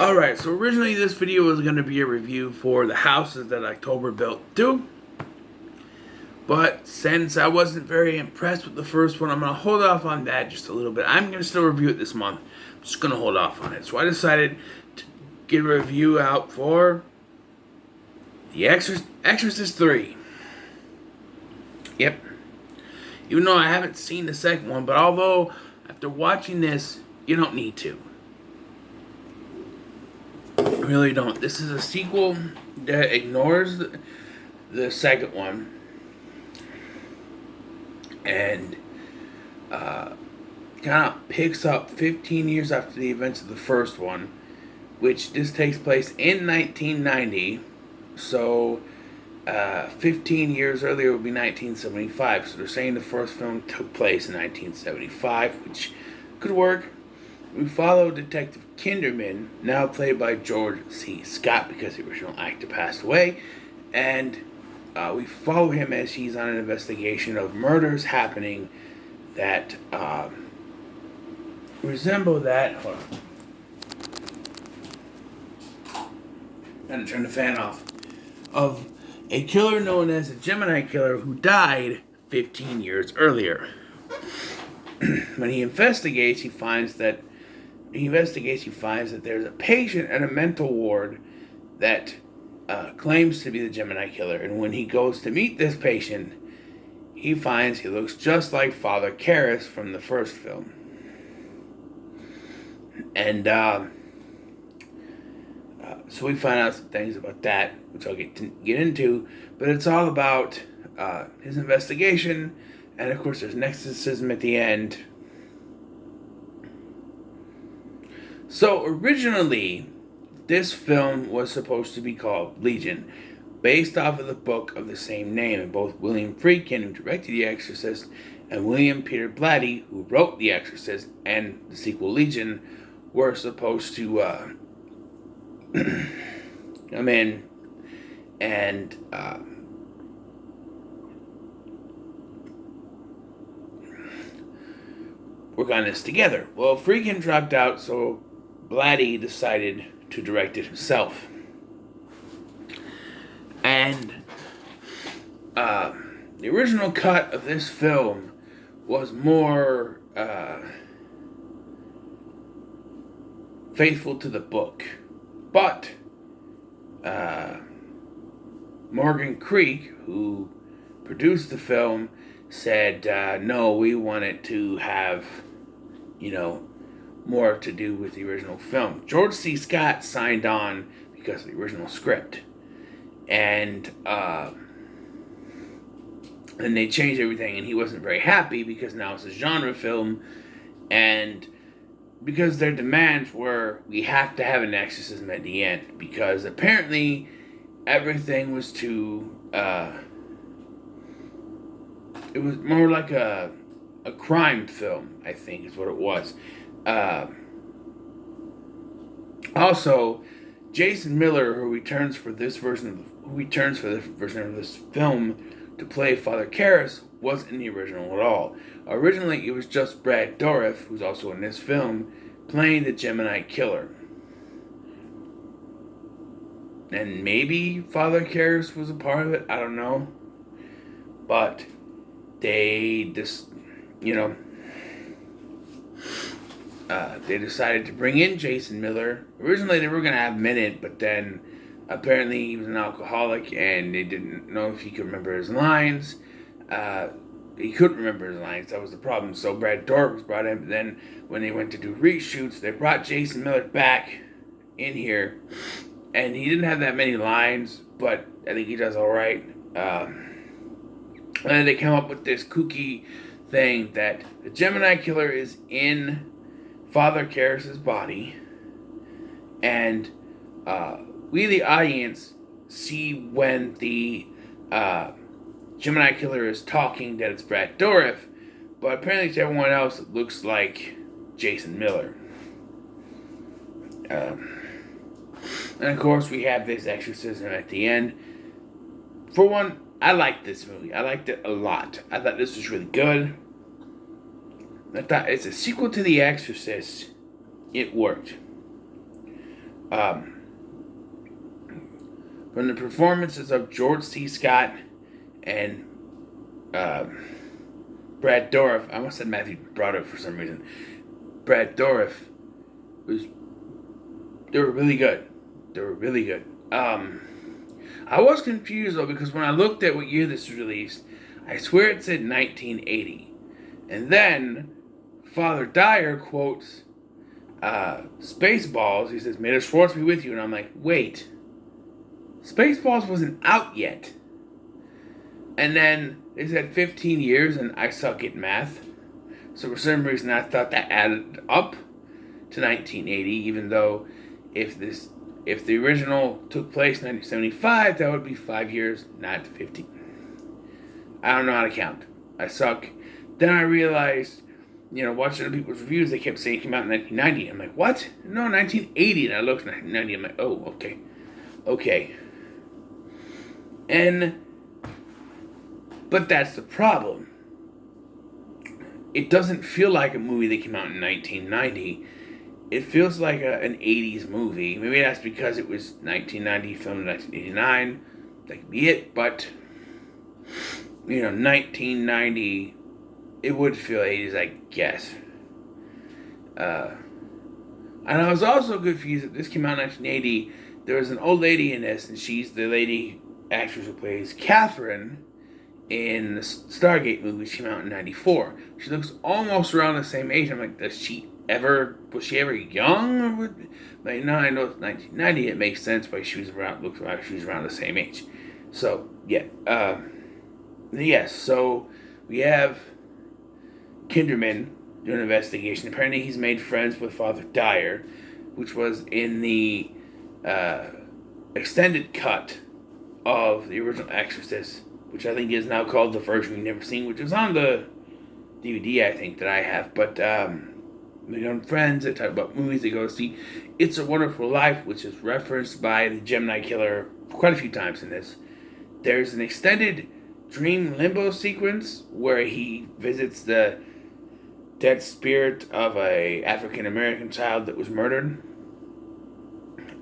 Alright, so originally this video was going to be a review for the houses that October built too. But since I wasn't very impressed with the first one, I'm going to hold off on that just a little bit. I'm going to still review it this month. I'm just going to hold off on it. So I decided to get a review out for The Exorcist 3. Yep. Even though I haven't seen the second one, but although after watching this, you don't need to. Really don't. This is a sequel that ignores the second one and kind of picks up 15 years after the events of the first one, which this takes place in 1990. So 15 years earlier would be 1975. So they're saying the first film took place in 1975, which could work. We follow Detective Kinderman, now played by George C. Scott because the original actor passed away, and we follow him as he's on an investigation of murders happening that resemble that. Hold on. Gotta turn the fan off. Of a killer known as the Gemini Killer who died 15 years earlier. When he investigates, he finds that there's a patient at a mental ward that claims to be the Gemini Killer. And when he goes to meet this patient, he finds he looks just like Father Karras from the first film. And so we find out some things about that, which I'll get into. But it's all about his investigation. And of course, there's an exorcism at the end. So originally, this film was supposed to be called Legion, based off of the book of the same name. And both William Friedkin, who directed The Exorcist, and William Peter Blatty, who wrote The Exorcist and the sequel Legion, were supposed to come in and work on this together. Well, Friedkin dropped out, so Blatty decided to direct it himself. And the original cut of this film was more faithful to the book. But Morgan Creek, who produced the film, said, no, we want it to have, more to do with the original film. George C. Scott signed on because of the original script. And then they changed everything, and he wasn't very happy because now it's a genre film, and because their demands were, we have to have an exorcism at the end, because apparently everything was too, it was more like a crime film, I think is what it was. Also, Jason Miller, who returns for this version of this film to play Father Karras, wasn't in the original at all. Originally, it was just Brad Dourif, who's also in this film, playing the Gemini Killer. And maybe Father Karras was a part of it, I don't know. But they just, they decided to bring in Jason Miller. Originally, they were going to have him in it, but then apparently he was an alcoholic, and they didn't know if he could remember his lines. He couldn't remember his lines. That was the problem. So Brad Dourif was brought in, but then when they went to do reshoots, they brought Jason Miller back in here, and he didn't have that many lines, but I think he does all right. And then they came up with this kooky thing that the Gemini Killer is in Father Karras' body, and we, the audience, see when the Gemini Killer is talking that it's Brad Dourif, but apparently to everyone else it looks like Jason Miller. And of course we have this exorcism at the end. For one, I liked this movie. I liked it a lot. I thought this was really good. I thought it's a sequel to The Exorcist. It worked. Um, from the performances of George C. Scott and uh, Brad Dourif. I almost said Matthew Broderick for some reason. Brad Dourif was. They were really good. They were really good. I was confused though because when I looked at what year this was released, I swear it said 1980, and then Father Dyer quotes Spaceballs. He says, "May the Schwartz be with you," and I'm like, wait, Spaceballs wasn't out yet. And then they said 15 years, and I suck at math. So for some reason, I thought that added up to 1980, even though if the original took place in 1975, that would be 5 years, not 15. I don't know how to count. I suck. Then I realized, watching other people's reviews, they kept saying it came out in 1990. I'm like, what? No, 1980. And I looked at 1990. I'm like, oh, okay. Okay. But that's the problem. It doesn't feel like a movie that came out in 1990. It feels like an 80s movie. Maybe that's because it was 1990, filmed in 1989. That could be it. But, 1990, it would feel 80s, I guess. And I was also confused that this came out in 1980. There was an old lady in this, and she's the lady actress who plays Catherine in the Stargate movie. She came out in 94. She looks almost around the same age. I'm like, was she ever young? No, I know it's 1990. It makes sense why she was around. Looks like she was around the same age. So yeah, yes. So we have Kinderman doing an investigation. Apparently, he's made friends with Father Dyer, which was in the extended cut of the original Exorcist, which I think is now called the version we've never seen, which is on the DVD, I think, that I have. But they got friends, they talk about movies, they go to see It's a Wonderful Life, which is referenced by the Gemini Killer quite a few times in this. There's an extended dream limbo sequence where he visits the dead spirit of a African American child that was murdered.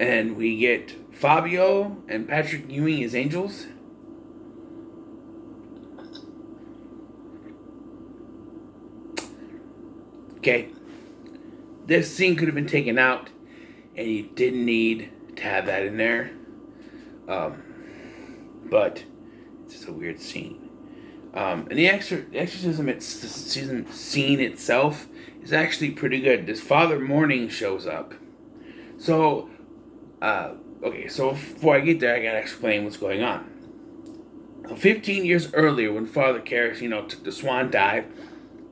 And we get Fabio and Patrick Ewing as angels. Okay. This scene could have been taken out, and you didn't need to have that in there. But it's just a weird scene. And the exorcism scene itself is actually pretty good. This Father Morning shows up. So, so before I get there, I gotta explain what's going on. So 15 years earlier, when Father Karras, took the swan dive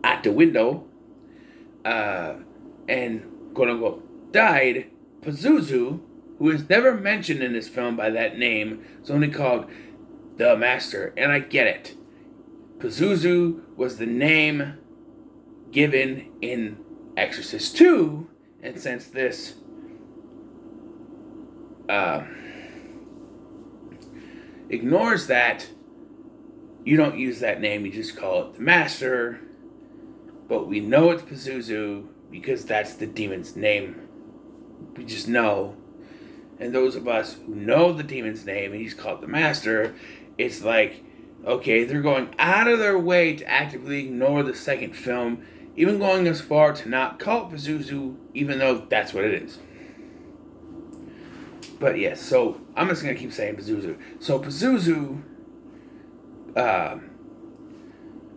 out the window, and quote-unquote died, Pazuzu, who is never mentioned in this film by that name, is only called the Master, and I get it. Pazuzu was the name given in Exorcist 2, and since this ignores that, you don't use that name, you just call it the Master, but we know it's Pazuzu because that's the demon's name. We just know. And those of us who know the demon's name and he's called the Master, it's like, okay, they're going out of their way to actively ignore the second film, even going as far to not call it Pazuzu, even though that's what it is. But yes, so I'm just going to keep saying Pazuzu. So Pazuzu,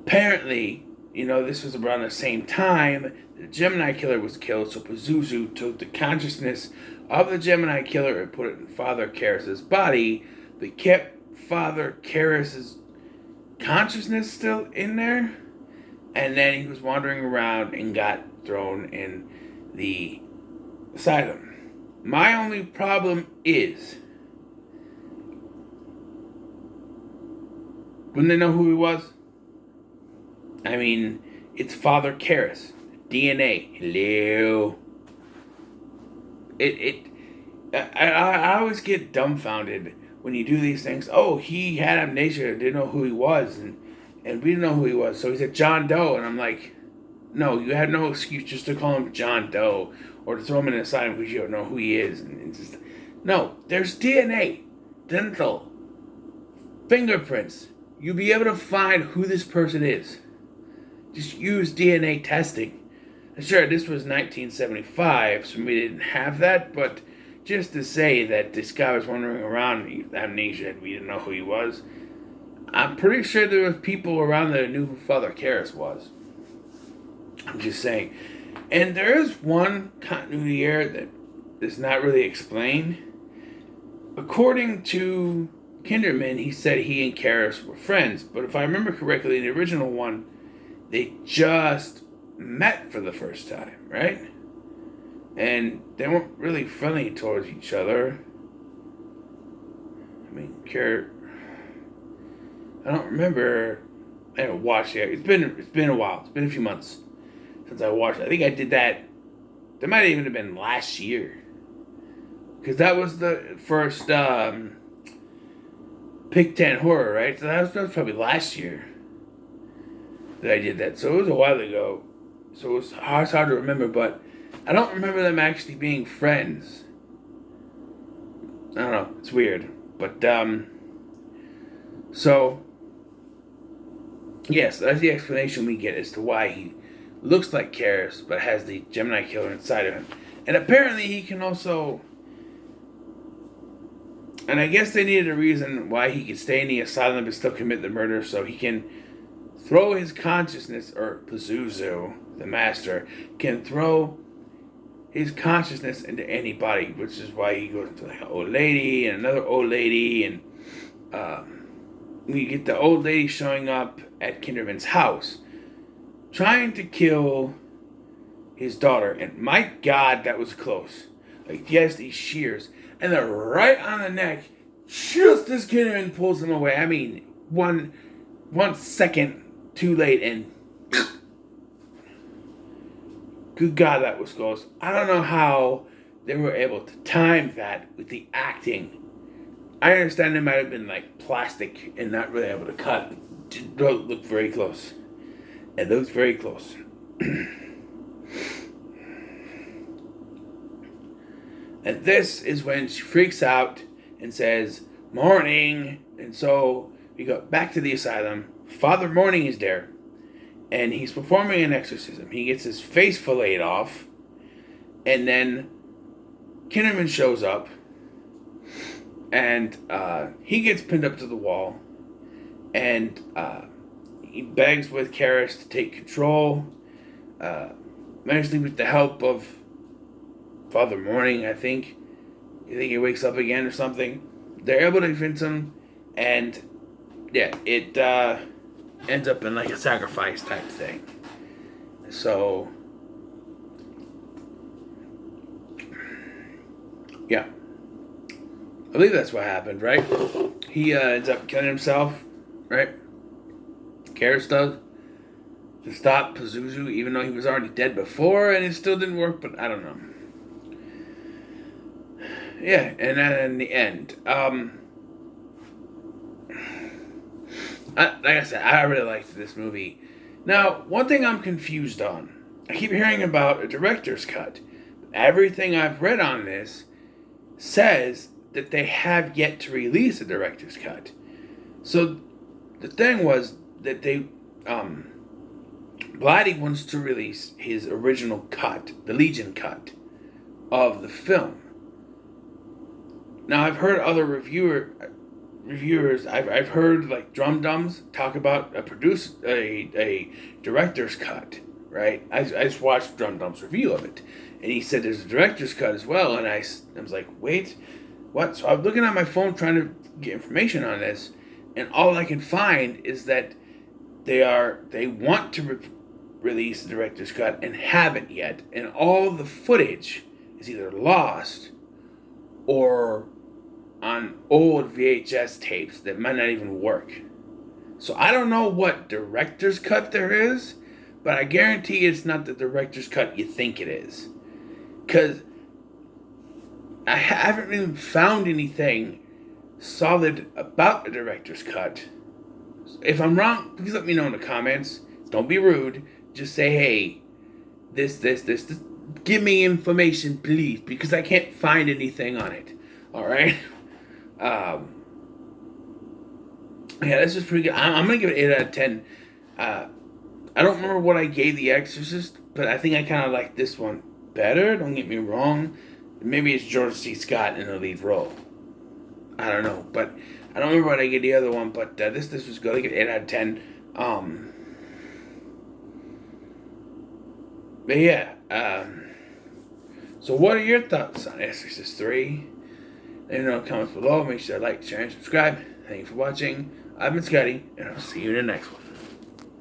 apparently, this was around the same time the Gemini Killer was killed, so Pazuzu took the consciousness of the Gemini Killer and put it in Father Karras' body, but kept Father Karras' consciousness still in there, and then he was wandering around and got thrown in the asylum. My only problem is, wouldn't they know who he was? I mean, it's Father Karras. DNA. Hello. I always get dumbfounded when you do these things. Oh, he had amnesia, didn't know who he was, and we didn't know who he was, so he said John Doe, and I'm like, no, you had no excuse just to call him John Doe, or to throw him in an asylum because you don't know who he is. And just, no, there's DNA, dental, fingerprints. You'll be able to find who this person is. Just use DNA testing. Sure, this was 1975, so we didn't have that, but just to say that this guy was wandering around with amnesia and we didn't know who he was, I'm pretty sure there were people around that knew who Father Karras was. I'm just saying. And there is one continuity error that is not really explained. According to Kinderman, he said he and Karras were friends, but if I remember correctly, in the original one, they just met for the first time, right? And they weren't really friendly towards each other. I mean, I don't remember. I haven't watched it. It's been a while. It's been a few months since I watched it. I think I did that. That might even have been last year, because that was the first Pick 10 horror, right? So that was probably last year that I did that. So it was a while ago. So it's hard to remember, but I don't remember them actually being friends. I don't know. It's weird. But, so, yes, that's the explanation we get as to why he looks like Karras, but has the Gemini killer inside of him. And apparently he can also, and I guess they needed a reason why he could stay in the asylum but still commit the murder, so he can throw his consciousness, or Pazuzu, the master, can throw his consciousness into anybody, which is why he goes into like an old lady and another old lady, and we get the old lady showing up at Kinderman's house, trying to kill his daughter, and my God, that was close. Like, he has these shears, and they're right on the neck, just as Kinderman pulls them away. I mean, one second too late, and good God, that was close. I don't know how they were able to time that with the acting. I understand they might have been like plastic and not really able to cut. It looked very close. It looks very close. And this is when she freaks out and says, "Morning!" And so we go back to the asylum. Father Morning is there, and he's performing an exorcism. He gets his face filleted off, and then Kinderman shows up, and he gets pinned up to the wall, and he begs with Karras to take control, eventually with the help of Father Morning, I think. I think he wakes up again or something. They're able to convince him, and yeah, it ends up in like a sacrifice type thing. So, yeah. I believe that's what happened, right? He ends up killing himself, right? Karras does. To stop Pazuzu, even though he was already dead before, and it still didn't work, but I don't know. Yeah, and then in the end, like I said, I really liked this movie. Now, one thing I'm confused on, I keep hearing about a director's cut. Everything I've read on this says that they have yet to release a director's cut. So, the thing was that they, Blatty wants to release his original cut, the Legion cut, of the film. Now, I've heard other reviewers, I've heard like Drum Dums talk about a director's cut, right? I just watched Drum Dum's review of it, and he said there's a director's cut as well, and I was like, wait, what? So I'm looking at my phone trying to get information on this, and all I can find is that they want to release the director's cut and haven't yet, and all the footage is either lost or on old VHS tapes that might not even work. So I don't know what director's cut there is, but I guarantee it's not the director's cut you think it is. Because I haven't really found anything solid about the director's cut. If I'm wrong, please let me know in the comments. Don't be rude. Just say, hey, this give me information, please, because I can't find anything on it. All right. Um, yeah, this is pretty good. I'm gonna give it 8 out of 10. Uh, I don't remember what I gave The Exorcist, but I think I kind of like this one better. Don't get me wrong. Maybe it's George C. Scott in the lead role. I don't know, but I don't remember what I gave the other one. But this was good. I get 8 out of 10. But yeah. So what are your thoughts on Exorcist 3? Let me know in the comments below. Make sure to like, share, and subscribe. Thank you for watching. I've been Scotty, and I'll see you in the next one.